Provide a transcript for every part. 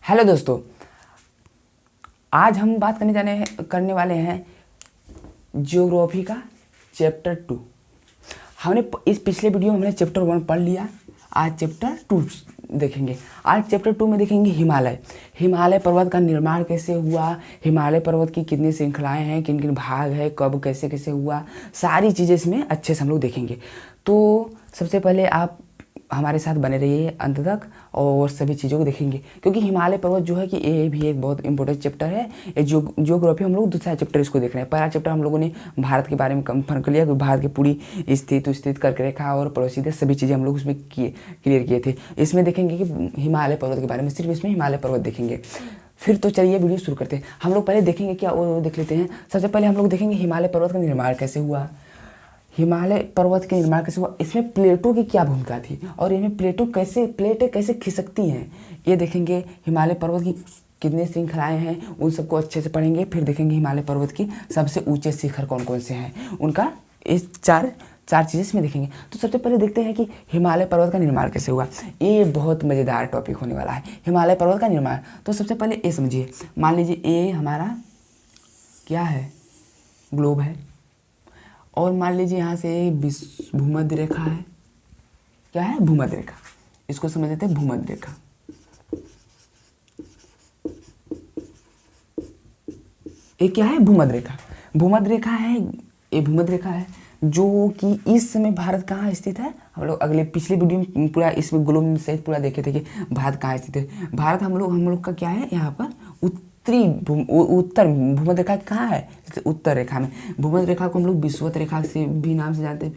Hello दोस्तों, आज हम बात करने वाले हैं ज्योग्राफी का चैप्टर 2। हमने इस पिछले वीडियो में हमने चैप्टर 1 पढ़ लिया। आज चैप्टर 2 देखेंगे। आज चैप्टर 2 में देखेंगे हिमालय पर्वत का निर्माण कैसे हुआ, हिमालय पर्वत की कितनी श्रृंखलाएं हैं, किन किन भाग है, कब कैसे कैसे हुआ, सारी चीज़ें इसमें अच्छे से हम लोग देखेंगे। तो सबसे पहले आप हमारे साथ बने रहिए अंत तक और सभी चीज़ों को देखेंगे, क्योंकि हिमालय पर्वत जो है कि ये भी एक बहुत इंपॉर्टेंट चैप्टर है। ये ज्योग्राफी हम लोग दूसरा चैप्टर इसको देख रहे हैं। पहला चैप्टर हम लोगों ने भारत के बारे में कंफर्म कर लिया कि भारत की पूरी स्थित करके रेखा और पड़ोसी देश सभी चीज़ें हम लोग उसमें क्लियर किए थे। इसमें देखेंगे कि हिमालय पर्वत के बारे में, सिर्फ इसमें हिमालय पर्वत देखेंगे। फिर तो चलिए वीडियो शुरू करते हैं। हम लोग पहले देखेंगे क्या वो देख लेते हैं। सबसे पहले हम लोग देखेंगे हिमालय पर्वत का निर्माण कैसे हुआ, हिमालय पर्वत के निर्माण कैसे हुआ, इसमें प्लेटों की क्या भूमिका थी और इसमें प्लेटें कैसे खिसकती हैं, ये देखेंगे। हिमालय पर्वत की कितनी श्रृंखलाएं हैं उन सबको अच्छे से पढ़ेंगे। फिर देखेंगे हिमालय पर्वत की सबसे ऊंचे शिखर कौन कौन से हैं, उनका इस चार चीज़ें इसमें देखेंगे। तो सबसे पहले देखते हैं कि हिमालय पर्वत का निर्माण कैसे हुआ। ये बहुत मज़ेदार टॉपिक होने वाला है, हिमालय पर्वत का निर्माण। तो सबसे पहले ये समझिए, मान लीजिए ये हमारा क्या है, ग्लोब है, और मान लीजिए यहाँ से भूमध्य रेखा है। क्या है? भूमध्य रेखा। इसको समझ लेते हैं भूमध्य रेखा। ये क्या है? भूमध्य रेखा। भूमध्य रेखा है, ये भूमध्य रेखा है जो कि इस समय भारत कहाँ स्थित है। हम लोग पिछले वीडियो में पूरा इसमें ग्लोब में सहित पूरा देखे थे कि भारत कहाँ स्थित है। भारत हम लोग का क्या है, यहाँ पर उत्तर भूमध्य रेखा कहाँ है, उत्तर रेखा में। भूमध्य रेखा को हम लोग विषुवत रेखा से भी नाम से जानते हैं,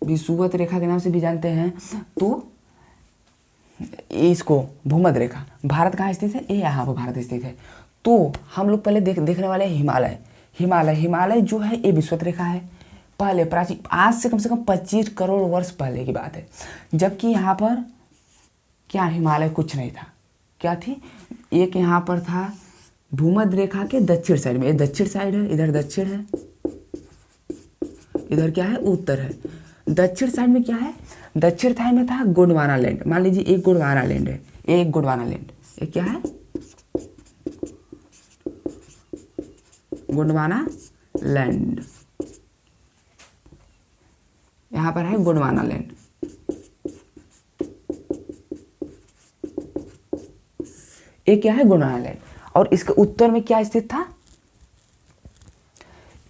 विषुवत रेखा के नाम से भी जानते हैं। तो इसको भूमध्य रेखा, भारत कहाँ स्थित है, ये यहाँ पर भारत स्थित है। तो हम लोग पहले देखने वाले हैं हिमालय जो है ये विषुवत रेखा है। पहले प्राचीन, आज से कम 25 करोड़ वर्ष पहले की बात है, जबकि यहाँ पर क्या हिमालय कुछ नहीं था। क्या थी? एक यहाँ पर था भूमध्य रेखा के दक्षिण साइड में, ये दक्षिण साइड है, इधर दक्षिण है, इधर क्या है, उत्तर है। दक्षिण साइड में क्या है, दक्षिण साइड में था गोंडवाना लैंड। मान लीजिए एक गोंडवाना लैंड है, एक गोंडवाना लैंड, ये क्या है, गोंडवाना लैंड। यहां पर है गोंडवाना लैंड। ये क्या है, गोंडवाना लैंड। और इसके उत्तर में क्या स्थित था,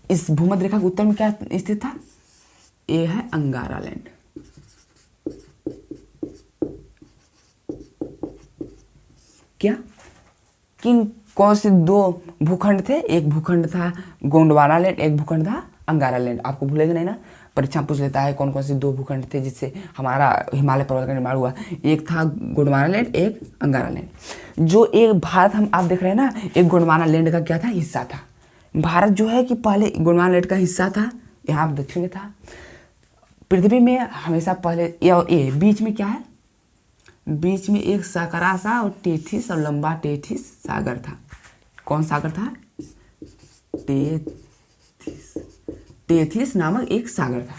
इस भूमध्य रेखा के उत्तर में क्या स्थित था, ये है अंगारा लैंड। क्या कौन से दो भूखंड थे, एक भूखंड था गोंडवाना लैंड, एक भूखंड था अंगारा लैंड। आपको भूलेगा नहीं ना, परीक्षा पूछ लेता है कौन कौन से दो भूखंड थे जिससे हमारा हिमालय पर्वत का निर्माण हुआ। एक था गोंडवाना लैंड, एक अंगारा लैंड। जो एक भारत आप देख रहे हैं ना, एक गोंडवाना लैंड का क्या था, हिस्सा था। भारत जो है कि पहले गोंडवाना लैंड का हिस्सा था, यहाँ दक्षिण में था। पृथ्वी में हमेशा पहले ये बीच में क्या है, बीच में एक सकरा सा और टेथिस और लंबा टेथिस सागर था। कौन सागर था? टेथिस नामक एक सागर था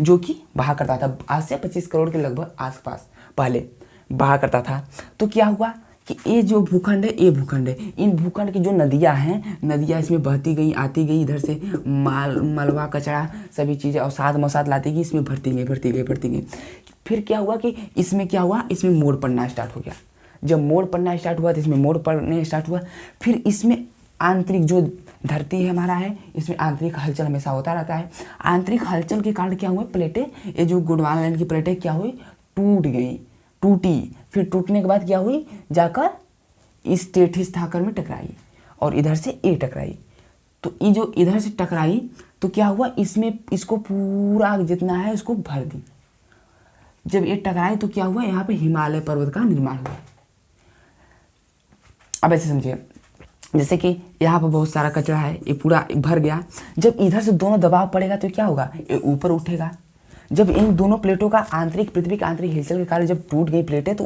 जो कि बहा करता था। आज से 25 करोड़ के लगभग आसपास पहले बहा करता था। तो क्या हुआ कि ये जो भूखंड है, ये भूखंड है, इन भूखंड की जो नदियां हैं, नदियां इसमें बहती गई, आती गई, इधर से मलबा कचरा सभी चीज़ें और साथ मसाद लाती गई, इसमें भरती गई। फिर क्या हुआ कि इसमें क्या हुआ, इसमें मोड़ पड़ना स्टार्ट हो गया। जब मोड़ पड़ना स्टार्ट हुआ तो इसमें मोड़ पड़ने स्टार्ट हुआ। फिर इसमें आंतरिक जो धरती है हमारा है, इसमें आंतरिक हलचल हमेशा होता रहता है। आंतरिक हलचल के कारण क्या हुआ, प्लेटें, ये जो गोंडवाना लैंड की प्लेटें क्या हुई, टूटी। फिर टूटने के बाद क्या हुई, जाकर इस टेथिस थाकर में टकराई और इधर से ये टकराई। तो ये जो इधर से टकराई तो क्या हुआ, इसमें इसको पूरा जितना है इसको भर दी। जब ये टकराई तो क्या हुआ, यहाँ पे हिमालय पर्वत का निर्माण हुआ। अब ऐसे समझिए, जैसे कि यहाँ पर बहुत सारा कचरा है, ये पूरा भर गया। जब इधर से दोनों दबाव पड़ेगा तो क्या होगा, ये ऊपर उठेगा। जब इन दोनों प्लेटों का पृथ्वी की आंतरिक हिलचल के कारण जब टूट गई प्लेटें, तो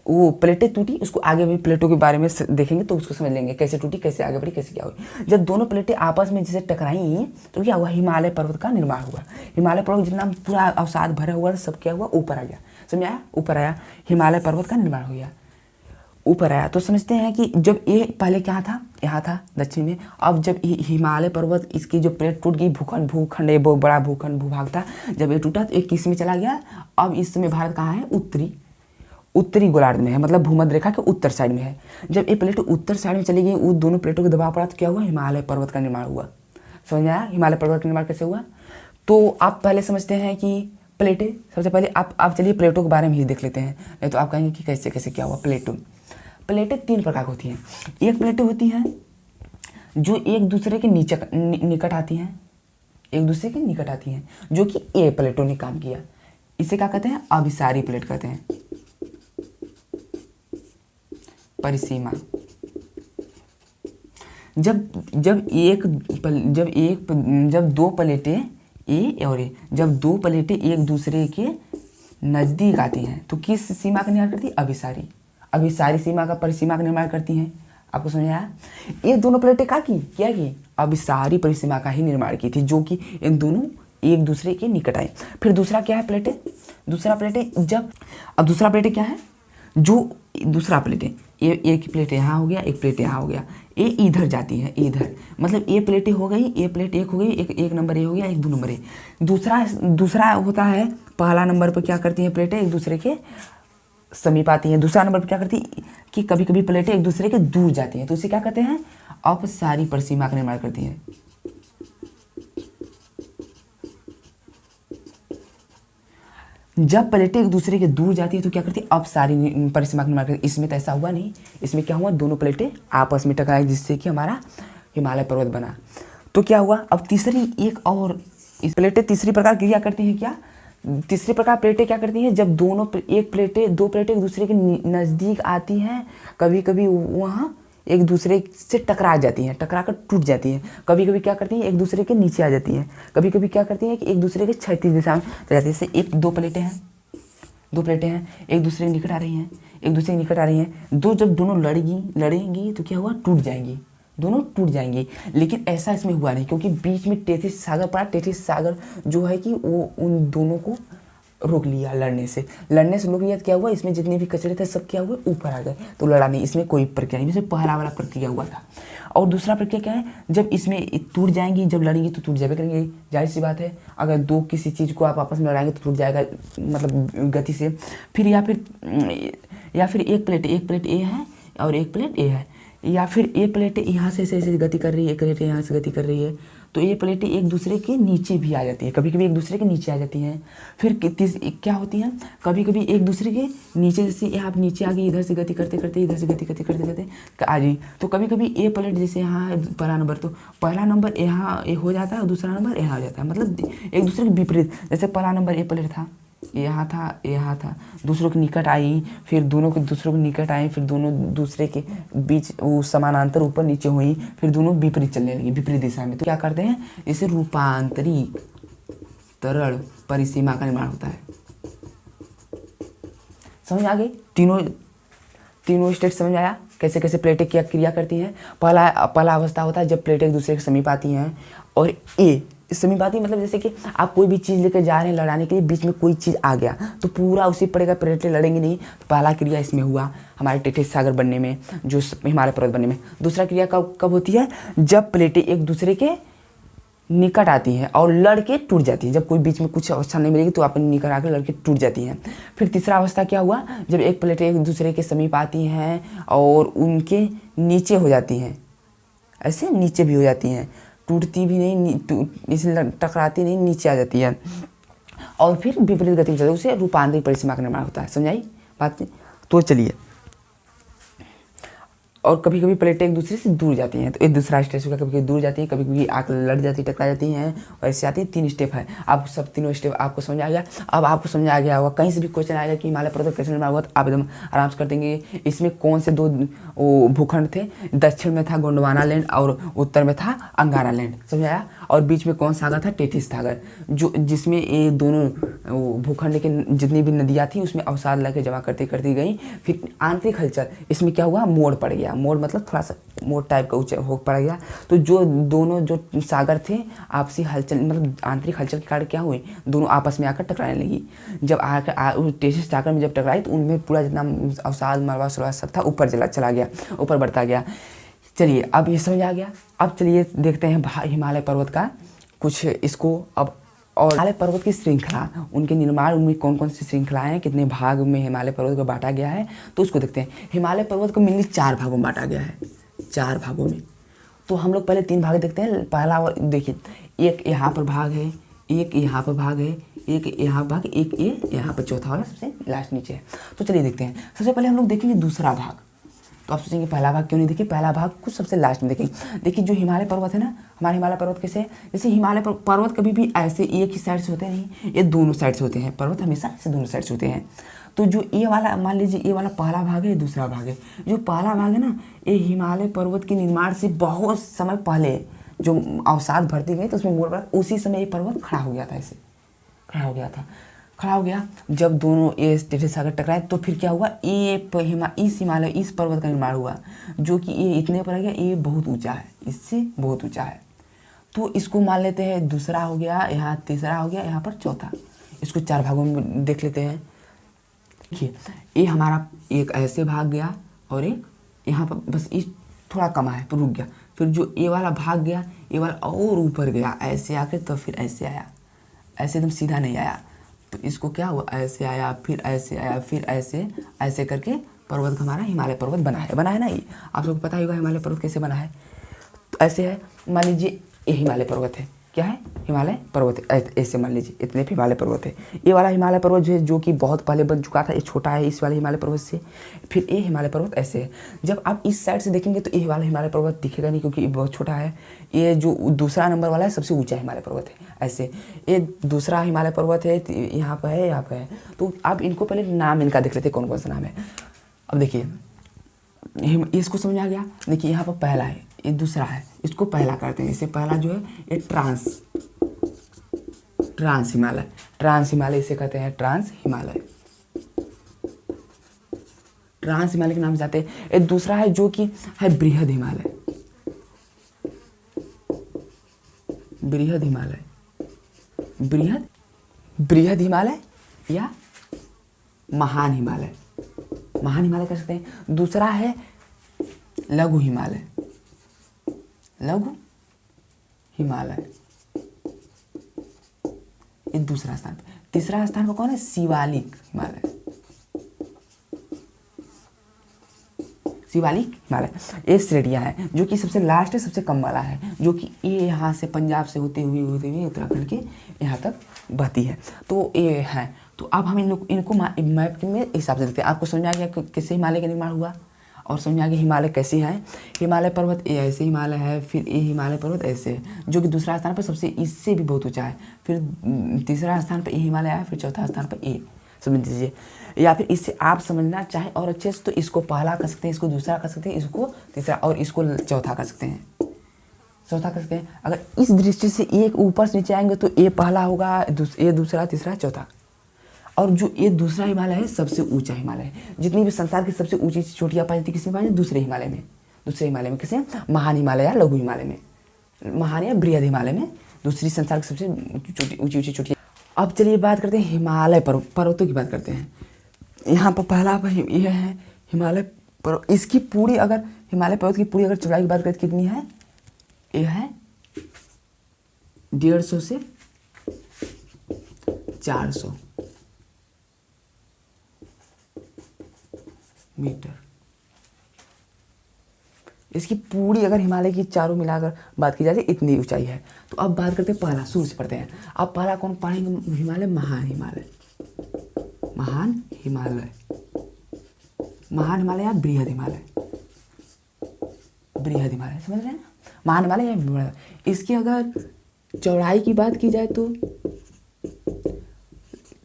वो प्लेटें टूटी। उसको आगे भी प्लेटों के बारे में देखेंगे तो उसको समझ लेंगे कैसे टूटी, कैसे आगे बढ़ी, कैसे क्या हुई। जब दोनों प्लेटें आपस में जैसे टकराई तो क्या हुआ, हिमालय पर्वत का निर्माण हुआ। हिमालय पर्वत जितना पूरा अवसाद भरा हुआ सब क्या हुआ, ऊपर आ गया। समझ आया, ऊपर आया, हिमालय पर्वत का निर्माण हो गया। ऊपर आया। तो समझते हैं कि जब ये पहले क्या था, यहाँ था दक्षिण में, अब जब हिमालय पर्वत इसकी जो प्लेट टूट गई, भूखंड ये बहुत बड़ा भूखंड भूभाग था, जब ये टूटा तो एक किस में चला गया। अब इस समय भारत कहाँ है, उत्तरी गोलार्ध में है, मतलब भूमध्य रेखा के उत्तर साइड में है। जब ये प्लेट उत्तर साइड में चली गई, उन दोनों प्लेटों को दबाव पड़ा तो क्या हुआ, हिमालय पर्वत का निर्माण हुआ। समझ में आया हिमालय पर्वत का निर्माण कैसे हुआ। तो आप पहले समझते हैं कि प्लेटें, सबसे पहले आप चलिए प्लेटों के बारे में ही देख लेते हैं, नहीं तो आप कहेंगे कि कैसे कैसे क्या हुआ। प्लेटें 3 प्रकार की होती हैं। एक प्लेटें होती हैं जो एक दूसरे के निकट आती हैं, एक दूसरे के निकट आती हैं, जो कि ए प्लेटों ने काम किया। इसे क्या कहते हैं, अभिसारी प्लेट कहते हैं। परिसीमा, जब दो प्लेटें ए और ए, जब दो प्लेटें एक दूसरे के नजदीक आती हैं तो किस सीमा का निर्माण करती है, अभिसारी सीमा का परिसीमा का निर्माण करती हैं। आपको समझ आया। ये दोनों प्लेटें क्या की अभिसारी परिसीमा का ही निर्माण की थी, जो कि इन दोनों एक दूसरे के निकट आए। फिर दूसरा क्या है, प्लेटें, दूसरा प्लेटें क्या है, जो दूसरा प्लेटें, एक प्लेट यहाँ हो गया, एक प्लेट यहाँ हो गया, ये इधर जाती है, इधर, मतलब ये प्लेटें हो गई, ये प्लेट एक हो गई, एक नंबर ए हो गया, एक 2 नंबर ए। दूसरा होता है, पहला नंबर पर क्या करती हैं प्लेटें, एक दूसरे के समीप आती हैं। दूसरा नंबर पर क्या करती है कि कभी कभी प्लेटें एक दूसरे के दूर जाती हैं, तो इसे क्या कहते हैं, अपसारी परिसीमा का निर्माण करती हैं। जब प्लेटें एक दूसरे के दूर जाती है तो क्या करती है, अपसारी परिसीमा का निर्माण करती है। इसमें तो ऐसा हुआ नहीं, इसमें क्या हुआ, दोनों प्लेटें आपस में टकराई, जिससे कि हमारा हिमालय पर्वत बना। तो क्या हुआ, अब तीसरी एक और, इस प्लेटें तीसरी प्रकार क्रिया करती हैं। क्या तीसरी प्रकार प्लेटें क्या करती हैं, जब दो प्लेटें एक दूसरे के नज़दीक आती हैं, कभी कभी वहाँ एक दूसरे से टकरा जाती हैं, टकरा कर टूट जाती हैं। कभी कभी क्या करती हैं, एक दूसरे के नीचे आ जाती हैं। कभी कभी क्या करती हैं कि एक दूसरे के क्षैतिज दिशा में चली जाती है। जैसे दो प्लेटें हैं, एक दूसरे के निकट आ रही हैं, जब दोनों लड़ेंगी तो क्या हुआ, दोनों टूट जाएंगी। लेकिन ऐसा इसमें हुआ नहीं, क्योंकि बीच में टेथिस सागर पड़ा। टेथिस सागर जो है कि वो उन दोनों को रोक लिया, लड़ने से रोक लिया। तो क्या हुआ, इसमें जितने भी कचरे थे सब क्या हुए, ऊपर आ गए, तो लड़ा नहीं। इसमें कोई प्रक्रिया नहीं, इसमें पहला वाला प्रक्रिया हुआ था। और दूसरा प्रक्रिया क्या है, जब इसमें टूट जाएंगी, जब लड़ेंगी तो टूट जाए करेंगे, जाहिर सी बात है। अगर दो किसी चीज़ को आप आपस में लड़ाएंगे तो टूट जाएगा, मतलब गति से। फिर या फिर एक प्लेट ए है और एक प्लेट ए है, या फिर ये प्लेटें यहाँ से ऐसे गति कर रही है, एक प्लेटें यहाँ से गति कर रही है, तो ये प्लेटें एक दूसरे के नीचे भी आ जाती है, कभी कभी एक दूसरे के नीचे आ जाती हैं। फिर क्या होती हैं, कभी कभी एक दूसरे के नीचे, जैसे यहाँ नीचे आ गई, इधर से गति करते करते इधर से गति करते आ गई, तो कभी कभी ए प्लेट जैसे यहाँ है पहला नंबर, तो पहला नंबर यहाँ हो जाता है और दूसरा नंबर यहाँ हो जाता है, मतलब एक दूसरे के विपरीत। जैसे पहला नंबर ए प्लेट था, यहाँ था, दूसरों के निकट आई, फिर दूसरों के निकट आए, फिर दोनों दूसरे के बीच वो समानांतर ऊपर नीचे हुई, फिर दोनों विपरीत चलने लगी, विपरीत दिशा में। तो क्या करते हैं, इसे रूपांतरी तरल परिसीमा का निर्माण होता है। समझ आ गई, तीनों स्टेट समझ आया, कैसे कैसे प्लेटें क्या क्रिया करती हैं। पहला अवस्था होता है जब प्लेटें एक दूसरे के समीप आती हैं, और समीप आती है मतलब जैसे कि आप कोई भी चीज़ लेकर जा रहे हैं लड़ाने के लिए, बीच में कोई चीज़ आ गया तो पूरा उसी पड़ेगा, प्लेटें लड़ेंगी नहीं। तो पहला क्रिया इसमें हुआ हमारे टेथिस सागर बनने में, जो हिमालय पर्वत बनने में। दूसरा क्रिया कब होती है, जब प्लेटें एक दूसरे के निकट आती हैं और लड़ के टूट जाती हैं। जब कोई बीच में कुछ अवस्था नहीं मिलेगी तो अपने निकट आकर लड़ के टूट जाती हैं। फिर तीसरा अवस्था क्या हुआ, जब एक प्लेटें एक दूसरे के समीप आती हैं और उनके नीचे हो जाती हैं, ऐसे नीचे भी हो जाती हैं, टूटती भी नहीं, इसलिए टकराती नहीं, नीचे आ जाती है, और फिर विपरीत गति में चलती है, उसे रूपांतरित परिसीमा का निर्माण होता है। समझाई बात। तो चलिए, और कभी कभी प्लेटें एक दूसरे से दूर जाती हैं, तो एक दूसरा स्टेप होगा, कभी कभी दूर जाती है, कभी कभी आग लड़ जाती है, टकरा जाती हैं, और ऐसे आती है। 3 स्टेप है। आप सब तीनों स्टेप आपको समझ आ गया। अब आपको समझ आ गया होगा, कहीं से भी क्वेश्चन आएगा कि हिमालय पर्वत कैसे निर्माण हुआ, तो आप एकदम आराम से कर देंगे। इसमें कौन से 2 भूखंड थे, दक्षिण में था गोंडवाना लैंड और उत्तर में था अंगारा लैंड। समझ आया। और बीच में कौन सागर था, टेथिस सागर, जो जिसमें ये दोनों भूखंड के जितनी भी नदियाँ थी उसमें अवसाद लाके जमा करती करती गई। फिर आंतरिक हलचल, इसमें क्या हुआ, मोड़ पड़ गया, मोड़ मतलब थोड़ा सा मोड़ टाइप का ऊंचा हो पड़ गया। तो जो दोनों जो सागर थे आपसी हलचल मतलब आंतरिक हलचल के कारण क्या हुए, दोनों आपस में आकर टकराने लगी। जब आकर टेथिस सागर में जब टकराई तो उनमें पूरा जितना अवसाद मलबा सलबा सब था ऊपर चला गया, ऊपर बढ़ता गया। चलिए अब ये समझ आ गया। अब चलिए देखते हैं हिमालय पर्वत का कुछ इसको अब, और हिमालय पर्वत की श्रृंखला, उनके निर्माण, उनमें कौन कौन सी श्रृंखलाएं हैं, कितने भाग में हिमालय पर्वत को बांटा गया है, तो उसको देखते हैं। हिमालय पर्वत को मेनली 4 भागों में बांटा गया है, 4 भागों में। तो हम लोग पहले 3 भाग देखते हैं। पहला देखिए, एक यहाँ पर भाग है, एक यहाँ पर भाग है, एक यहाँ भाग, एक ये यहाँ पर चौथा वाला सबसे लास्ट नीचे है। तो चलिए देखते हैं। सबसे पहले हम लोग देखेंगे दूसरा भाग। तो आप सोचेंगे पहला भाग क्यों नहीं देखिए, पहला भाग कुछ सबसे लास्ट में देखेंगे। देखिए जो हिमालय पर्वत है ना, हमारे हिमालय पर्वत कैसे है, जैसे हिमालय पर्वत कभी भी ऐसे एक ही साइड से होते नहीं, ये दोनों साइड से होते हैं। पर्वत हमेशा से दोनों साइड से होते हैं। तो जो ये वाला मान लीजिए ये वाला पहला भाग है, दूसरा भाग है। जो पहला भाग है ना, ये हिमालय पर्वत के निर्माण से बहुत समय पहले जो अवसाद भरती गई तो उसमें मोड़ पड़ा, उसी समय ये पर्वत खड़ा हो गया था, ऐसे खड़ा हो गया। जब दोनों ये टेथिस सागर टकराए तो फिर क्या हुआ, इस पर्वत का निर्माण हुआ, जो कि ये इतने पर गया, ये बहुत ऊंचा है, इससे बहुत ऊंचा है। तो इसको मान लेते हैं दूसरा हो गया, यहाँ तीसरा हो गया, यहाँ पर चौथा। इसको 4 भागों में देख लेते हैं। देखिए ये हमारा एक ऐसे भाग गया और एक यहाँ पर, बस इस थोड़ा कमा है तो रुक गया। फिर जो ये वाला भाग गया, ये वाला और ऊपर गया ऐसे आके, तो फिर ऐसे आया, ऐसे एकदम सीधा नहीं आया। तो इसको क्या हुआ, ऐसे आया, फिर ऐसे आया, फिर ऐसे करके पर्वत हमारा हिमालय पर्वत बना है ना। ये आप लोगों को पता ही होगा हिमालय पर्वत कैसे बना है। तो ऐसे है, मान लीजिए ये हिमालय पर्वत है, क्या है, हिमालय पर्वत है। ऐसे मान लीजिए इतने हिमालय पर्वत है। ये वाला हिमालय पर्वत जो है, जो कि बहुत पहले बन चुका था, ये छोटा है इस वाले हिमालय पर्वत से। फिर ये हिमालय पर्वत ऐसे है। जब आप इस साइड से देखेंगे तो ये वाला हिमालय पर्वत दिखेगा नहीं, क्योंकि ये बहुत छोटा है। ये जो दूसरा नंबर वाला है सबसे ऊंचा हिमालय पर्वत है, ऐसे। ये दूसरा हिमालय पर्वत है, यहाँ पर है, यहाँ पर है। तो आप इनको पहले नाम इनका देख लेते हैं, कौन कौन सा नाम है। अब देखिए इसको समझ आ गया। देखिए यहाँ पर पहला है, ये दूसरा है, इसको पहला करते हैं। इसे पहला जो है ये ट्रांस हिमालय इसे कहते हैं, ट्रांस हिमालय के नाम से आते हैं। एक दूसरा है जो कि है बृहद हिमालय या महान हिमालय कह सकते हैं। दूसरा है लघु हिमालय, ये दूसरा स्थान पे। तीसरा स्थान पर कौन है, शिवालिक हिमालय। ये श्रेणियाँ हैं, जो कि सबसे लास्ट है, सबसे कम वाला है, जो कि ये यहाँ से पंजाब से होते हुए उत्तराखंड के यहाँ तक बहती है। तो ये है। तो अब हम इनको मैप में हिसाब से देखते हैं। आपको समझ आ गया कैसे हिमालय का निर्माण हुआ, और समझ आ गया हिमालय कैसे है। हिमालय पर्वत ये ऐसे हिमालय है, फिर ये हिमालय पर्वत ऐसे है, जो कि दूसरा स्थान पर सबसे इससे भी बहुत ऊंचा है। फिर तीसरा स्थान पर ये हिमालय है, फिर चौथा स्थान पर ये, समझ लीजिए। या फिर इससे आप समझना चाहें और अच्छे से तो इसको पहला कर सकते हैं, इसको दूसरा कर सकते हैं, इसको तीसरा और इसको चौथा कर सकते हैं, अगर इस दृष्टि से एक ऊपर से नीचे आएंगे तो ये पहला होगा, ये दूसरा, तीसरा, चौथा। और जो ये दूसरा हिमालय है सबसे ऊंचा हिमालय है। जितनी भी संसार की सबसे ऊंची चोटियाँ पाई जाती किसी में, दूसरे हिमालय में किसे, महान हिमालय या लघु हिमालय में, महान या बृहद हिमालय में, दूसरी संसार की सबसे ऊंची चोटियाँ। अब चलिए बात करते हैं हिमालय पर्वतों की बात करते हैं। यहाँ पर पहला यह है हिमालय पर्वत। इसकी पूरी अगर हिमालय पर्वत की पूरी अगर चौड़ाई की बात करें कितनी है, यह है 150 से 400 मीटर। इसकी पूरी अगर हिमालय की चारों मिलाकर बात की जाए इतनी ऊंचाई है। तो अब बात करते हैं पहला, शुरू से पढ़ते हैं। अब पहला कौन पढ़ेंगे, हिमालय, महान हिमालय या बृहद हिमालय, समझ रहे हैं ना, महान हिमालय या बृहद। इसकी अगर चौड़ाई की बात की जाए तो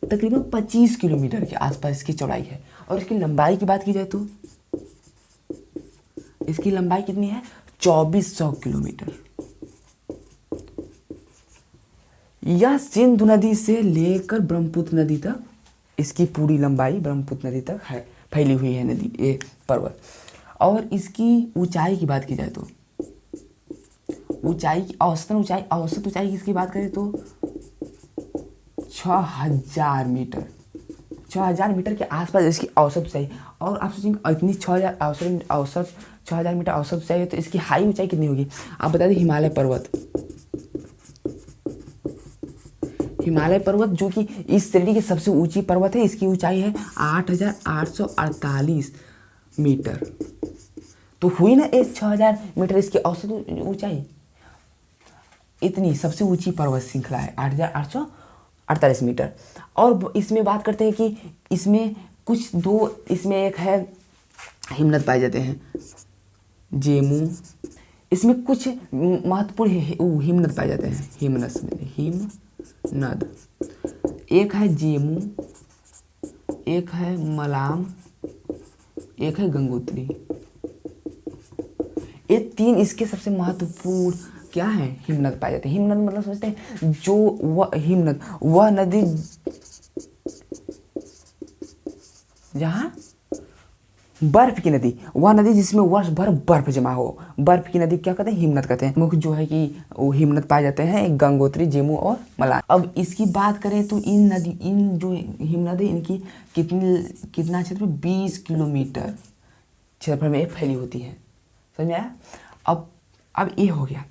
तकरीबन 25 किलोमीटर के आसपास इसकी चौड़ाई है। और इसकी लंबाई की बात की जाए तो इसकी लंबाई कितनी है, 2400 किलोमीटर। यह सिंधु नदी से लेकर ब्रह्मपुत्र नदी तक इसकी पूरी लंबाई ब्रह्मपुत्र नदी तक है, फैली हुई है नदी ये पर्वत। और इसकी ऊंचाई की बात की जाए तो ऊंचाई की औसत ऊंचाई की इसकी बात करें तो 6000 मीटर, 6000 मीटर के आसपास इसकी औसत ऊंचाई। और आप सोचेंगे इतनी 6000 मीटर औसत ऊंचाई है तो इसकी हाई ऊंचाई कितनी होगी। आप बता दें हिमालय पर्वत जो कि इस श्रेणी की सबसे ऊंची पर्वत है, इसकी ऊंचाई है 8848 मीटर। तो हुई ना 6000 मीटर इसकी औसत ऊंचाई। इतनी सबसे ऊंची पर्वत श्रृंखला है 8848 मीटर। और इसमें बात करते हैं कि इसमें इसमें एक है हिमनद पाए जाते हैं, जेमू। इसमें कुछ महत्वपूर्ण हिमनद पाए जाते हैं, हिमनद। एक है जेमू, एक है मलाम, एक है गंगोत्री। ये 3 इसके सबसे महत्वपूर्ण क्या है, हिमनद पाए जाते हैं। हिमनद मतलब समझते हैं जो वह नदी जहाँ बर्फ की नदी, वह नदी जिसमें वर्ष भर बर्फ जमा हो, बर्फ की नदी क्या कहते हैं, हिमनद कहते हैं। मुख्य जो है कि वो हिमनद पाए जाते हैं गंगोत्री, जेमू और मलान। अब इसकी बात करें तो इन जो हिमनद है इनकी कितना क्षेत्र, 20 किलोमीटर क्षेत्रफल में फैली होती है। समझ में आया। अब ये हो गया।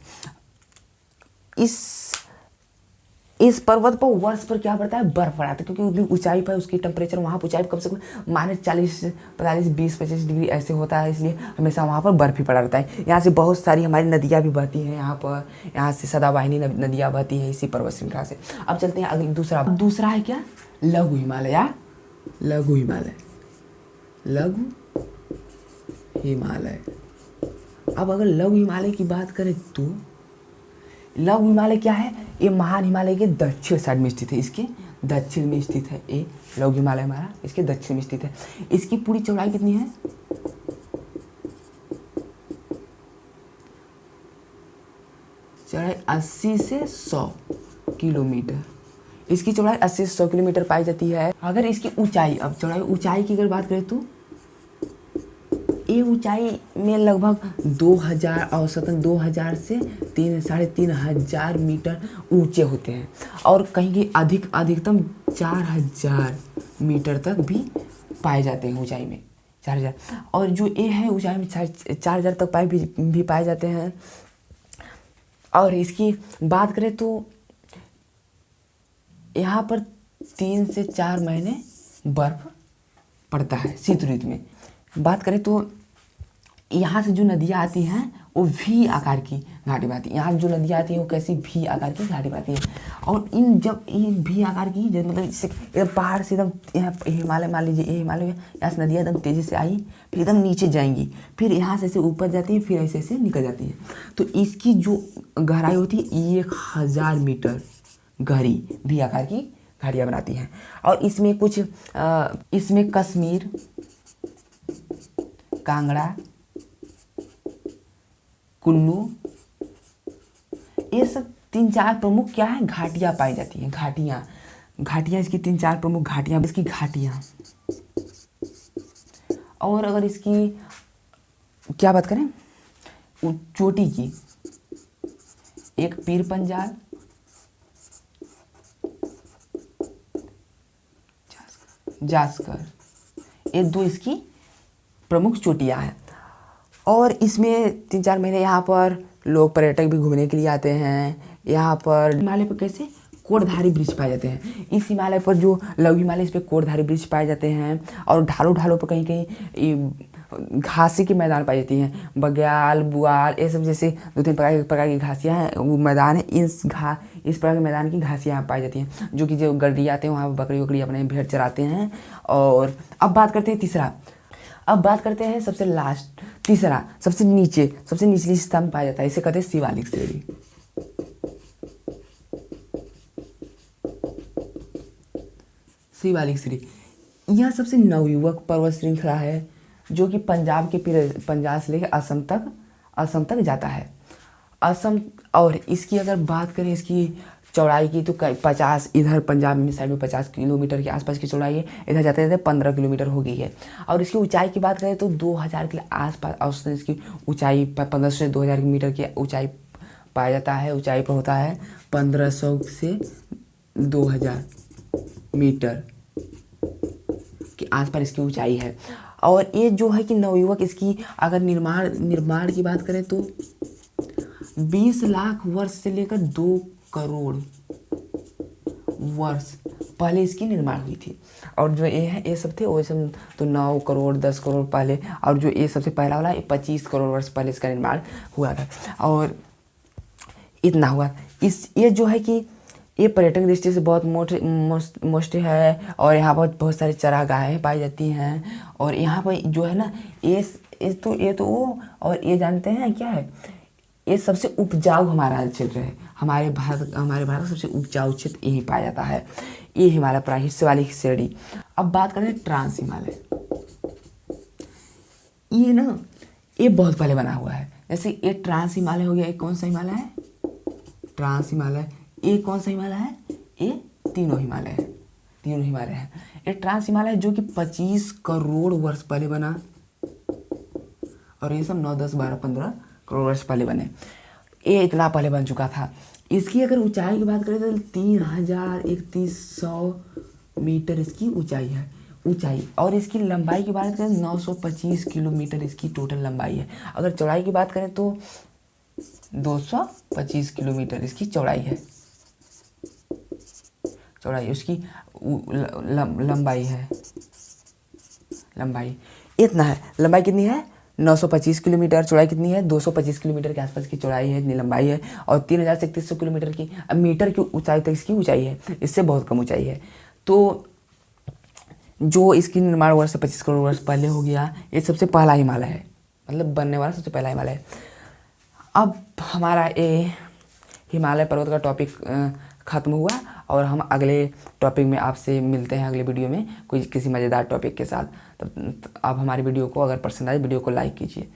इस पर्वत पर वर्ष पर क्या पड़ता है, बर्फ पड़ता है, क्योंकि उतनी ऊंचाई पर उसकी टेम्परेचर वहाँ पर ऊंचाई कम से कम -40, 45, 20, 25 डिग्री ऐसे होता है, इसलिए हमेशा वहाँ पर बर्फ ही पड़ा रहता है। यहाँ से बहुत सारी हमारी नदियाँ भी बहती हैं यहाँ से सदाबहानी नदियाँ बहती हैं इसी पर्वत श्रृंखला से। अब चलते हैं अगले दूसरा है क्या, लघु हिमालय। अब अगर लघु हिमालय की बात करें तो लघु हिमालय क्या है, ये महान हिमालय के दक्षिण साइड में स्थित है, इसके दक्षिण में स्थित है। ये लघु हिमालय हमारा इसके दक्षिण में स्थित है। इसकी पूरी चौड़ाई कितनी है, चौड़ाई 80 से 100 किलोमीटर। इसकी चौड़ाई 80 से 100 किलोमीटर पाई जाती है। अगर इसकी ऊंचाई, अब ऊंचाई की अगर बात करें तो ये ऊंचाई में लगभग 2000 औसतन 2000 से 3500 मीटर ऊंचे होते हैं। और कहीं अधिकतम 4000 मीटर तक भी पाए जाते हैं ऊंचाई में, 4000। और जो ये है ऊंचाई में 4000 तक भी पाए जाते हैं। और इसकी बात करें तो यहाँ पर 3 से 4 महीने बर्फ पड़ता है शीत ऋतु में। बात करें तो यहाँ से जो नदियाँ आती हैं वो वी आकार की घाटी बनाती है। यहाँ जो नदियाँ आती हैं वो कैसी वी आकार की घाटी बनाती है। और जब इन वी आकार की मतलब एकदम पहाड़ से एकदम यहाँ हिमालय, मान लीजिए ये हिमालय, यहाँ से नदियाँ एकदम तेज़ी से आई, फिर एकदम नीचे जाएंगी, फिर यहाँ से ऐसे ऊपर जाती है, फिर ऐसे निकल जाती है। तो इसकी जो गहराई होती है 1000 मीटर गहरी वी आकार की घाटियाँ बनाती हैं। और इसमें इसमें कश्मीर, कांगड़ा, कुल्लू, ये सब 3-4 प्रमुख क्या है, घाटियाँ पाई जाती हैं। घाटियाँ इसकी 3-4 प्रमुख घाटियाँ इसकी घाटियाँ। और अगर इसकी क्या बात करें चोटी की, एक पीर पंजाल, जास्कर, ये 2 इसकी प्रमुख चोटियाँ हैं। और इसमें 3-4 महीने यहाँ पर लोग पर्यटक भी घूमने के लिए आते हैं। यहाँ पर हिमालय पर कैसे कोटधारी वृक्ष पाए जाते हैं। इस हिमालय पर जो लघु हिमालय, इस पर कोटधारी वृक्ष पाए जाते हैं। और ढालों पर कहीं घासी के मैदान पाई जाती हैं, बग्याल, बुआल, ये सब जैसे 2-3 प्रकार की घासियाँ हैं, वो मैदान है। इस प्रकार के मैदान की घासियाँ पाई जाती हैं, जो कि जो गड्डी आते हैं वहाँ पर बकरी वकरी अपने भेड़ चराते हैं। और अब बात करते हैं सबसे लास्ट, तीसरा सबसे निचली स्तंभ पाया जाता है, इसे कहते हैं शिवालिक श्रेणी। शिवालिक श्रेणी यह सबसे नवयुवक पर्वत श्रृंखला है, जो कि पंजाब से लेकर असम तक जाता है। असम, और इसकी अगर बात करें इसकी चौड़ाई की तो 50, इधर पंजाब में साइड में 50 किलोमीटर के आसपास की चौड़ाई है, इधर जाते जाते 15 किलोमीटर हो गई है। और इसकी ऊंचाई की बात करें तो 2000 के आसपास औसतन इसकी ऊंचाई 1500 से 2000 मीटर की ऊंचाई पाया जाता है। ऊंचाई पर होता है 1500 से 2000 मीटर के आसपास इसकी ऊंचाई है। और ये जो है कि नवयुवक इसकी अगर निर्माण की बात करें तो 20 लाख वर्ष से लेकर 2 करोड़ वर्ष पहले इसकी निर्माण हुई थी। और जो ये है ये सब थे वो सब तो 9 करोड़ 10 करोड़ पहले, और जो ये सबसे पहला वाला 25 करोड़ वर्ष पहले इसका निर्माण हुआ था। और इतना हुआ ये जो है कि ये पर्यटन दृष्टि से बहुत मोस्ट है। और यहाँ पर बहुत सारी चरागाहें पाई जाती हैं। और यहाँ पर जो है ना ये तो वो, और ये जानते हैं क्या है, ये सबसे उपजाऊ हमारा क्षेत्र है। हमारे भारत का सबसे उपजाऊ क्षेत्र यही पाया जाता है। ये हिमालय पर हिस्से वाली श्रेणी। अब बात करें ट्रांस हिमालय, ये ना ये बहुत पहले बना हुआ है। जैसे ये ट्रांस हिमालय हो गया, ये कौन सा हिमालय है, ट्रांस हिमालय। ये कौन सा हिमालय है, ये तीनों हिमालय है, तीनों हिमालय है। ये ट्रांस हिमालय है जो कि 25 करोड़ वर्ष पहले बना, और ये सब 9, 10, 12, 15 करोड़ वर्ष पहले बने। ये इतना पहले बन चुका था। इसकी अगर ऊंचाई की बात करें तो 3100 मीटर इसकी ऊंचाई है, और इसकी लंबाई की बात करें 925 किलोमीटर इसकी टोटल लंबाई है। अगर चौड़ाई की बात करें तो 225 किलोमीटर इसकी चौड़ाई है, चौड़ाई उसकी लंबाई है, लंबाई इतना है। लंबाई कितनी है 925 किलोमीटर, चौड़ाई कितनी है 225 किलोमीटर के आसपास की चौड़ाई है, इतनी लंबाई है। और 3000 से 3100 किलोमीटर की मीटर की ऊंचाई तक इसकी ऊंचाई है, इससे बहुत कम ऊंचाई है। तो जो इसकी निर्माण वर्ष से 25 करोड़ वर्ष पहले हो गया, ये सबसे पहला हिमालय है, मतलब बनने वाला सबसे पहला हिमालय है। अब हमारा ये हिमालय पर्वत का टॉपिक ख़त्म हुआ, और हम अगले टॉपिक में आपसे मिलते हैं अगले वीडियो में किसी मज़ेदार टॉपिक के साथ। तब आप हमारी वीडियो को अगर पसंद आए वीडियो को लाइक कीजिए।